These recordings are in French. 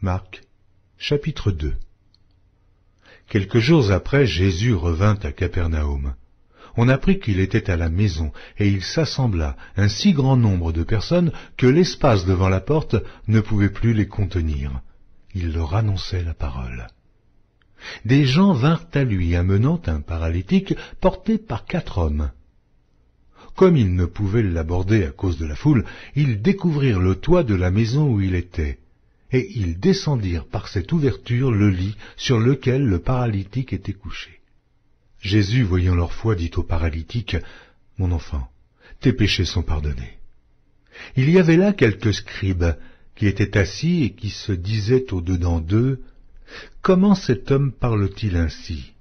Marc, chapitre 2. Quelques jours après, Jésus revint à Capernaum. On apprit qu'il était à la maison, et il s'assembla un si grand nombre de personnes que l'espace devant la porte ne pouvait plus les contenir. Il leur annonçait la parole. Des gens vinrent à lui amenant un paralytique porté par 4 hommes. Comme ils ne pouvaient l'aborder à cause de la foule, ils découvrirent le toit de la maison où il était, et ils descendirent par cette ouverture le lit sur lequel le paralytique était couché. Jésus, voyant leur foi, dit au paralytique, « Mon enfant, tes péchés sont pardonnés. » Il y avait là quelques scribes qui étaient assis et qui se disaient au-dedans d'eux, « Comment cet homme parle-t-il ainsi ?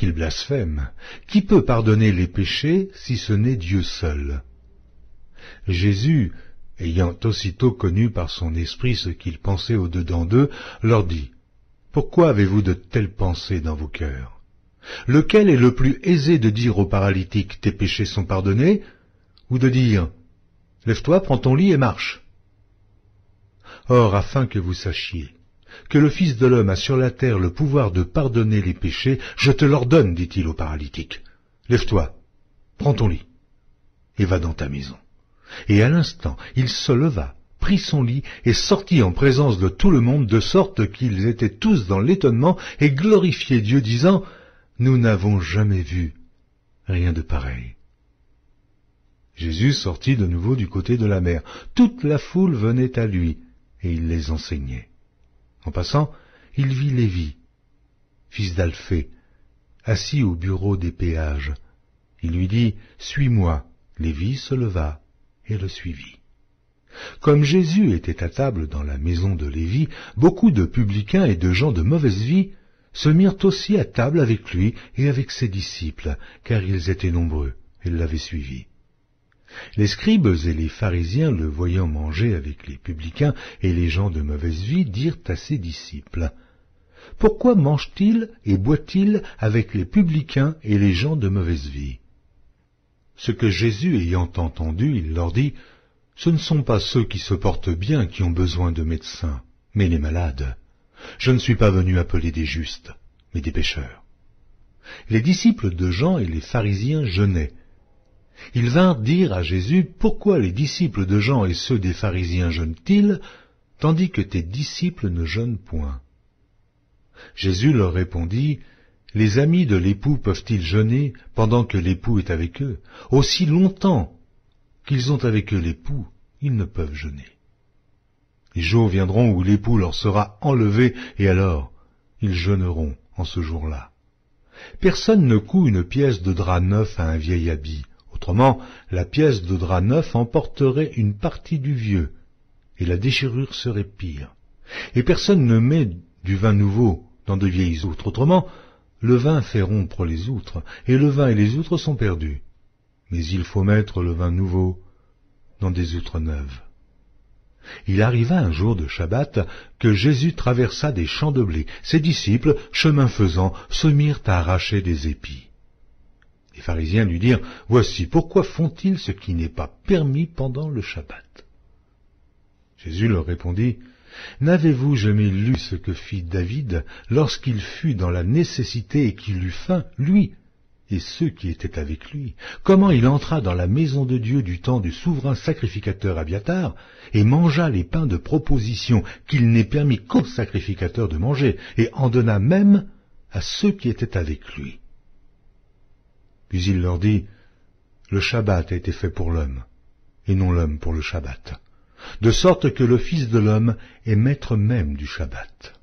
Il blasphème. Qui peut pardonner les péchés si ce n'est Dieu seul ?» Jésus, ayant aussitôt connu par son esprit ce qu'ils pensaient au-dedans d'eux, leur dit, « Pourquoi avez-vous de telles pensées dans vos cœurs ? Lequel est le plus aisé de dire au paralytique, « Tes péchés sont pardonnés » ou de dire, « Lève-toi, prends ton lit et marche » ? Or, afin que vous sachiez que le Fils de l'homme a sur la terre le pouvoir de pardonner les péchés, je te l'ordonne, dit-il au paralytique. Lève-toi, prends ton lit, et va dans ta maison. Et à l'instant, il se leva, prit son lit, et sortit en présence de tout le monde, de sorte qu'ils étaient tous dans l'étonnement, et glorifiaient Dieu, disant, « Nous n'avons jamais vu rien de pareil. » Jésus sortit de nouveau du côté de la mer. Toute la foule venait à lui, et il les enseignait. En passant, il vit Lévi, fils d'Alphée, assis au bureau des péages. Il lui dit, « Suis-moi. » Lévi se leva et le suivit. Comme Jésus était à table dans la maison de Lévi, beaucoup de publicains et de gens de mauvaise vie se mirent aussi à table avec lui et avec ses disciples, car ils étaient nombreux et l'avaient suivi. Les scribes et les pharisiens, le voyant manger avec les publicains et les gens de mauvaise vie, dirent à ses disciples, « Pourquoi mange-t-il et boit-il avec les publicains et les gens de mauvaise vie ?» Ce que Jésus ayant entendu, il leur dit, « Ce ne sont pas ceux qui se portent bien qui ont besoin de médecins, mais les malades. Je ne suis pas venu appeler des justes, mais des pécheurs. » Les disciples de Jean et les pharisiens jeûnaient. Ils vinrent dire à Jésus, « Pourquoi les disciples de Jean et ceux des pharisiens jeûnent-ils, tandis que tes disciples ne jeûnent point ?» Jésus leur répondit, « Les amis de l'époux peuvent-ils jeûner pendant que l'époux est avec eux? Aussi longtemps qu'ils ont avec eux l'époux, ils ne peuvent jeûner. Les jours viendront où l'époux leur sera enlevé, et alors ils jeûneront en ce jour-là. Personne ne coud une pièce de drap neuf à un vieil habit. Autrement, la pièce de drap neuf emporterait une partie du vieux, et la déchirure serait pire. Et personne ne met du vin nouveau dans de vieilles outres. Autrement, le vin fait rompre les outres, et le vin et les outres sont perdus. Mais il faut mettre le vin nouveau dans des outres neuves. » Il arriva un jour de Shabbat que Jésus traversa des champs de blé. Ses disciples, chemin faisant, se mirent à arracher des épis. Les pharisiens lui dirent, « Voici, pourquoi font-ils ce qui n'est pas permis pendant le Shabbat ?» Jésus leur répondit, « N'avez-vous jamais lu ce que fit David lorsqu'il fut dans la nécessité et qu'il eut faim, lui et ceux qui étaient avec lui? Comment il entra dans la maison de Dieu du temps du souverain sacrificateur Abiatar et mangea les pains de proposition qu'il n'est permis qu'aux sacrificateurs de manger, et en donna même à ceux qui étaient avec lui. » Puis il leur dit, « Le Shabbat a été fait pour l'homme, et non l'homme pour le Shabbat, de sorte que le Fils de l'homme est maître même du Shabbat. »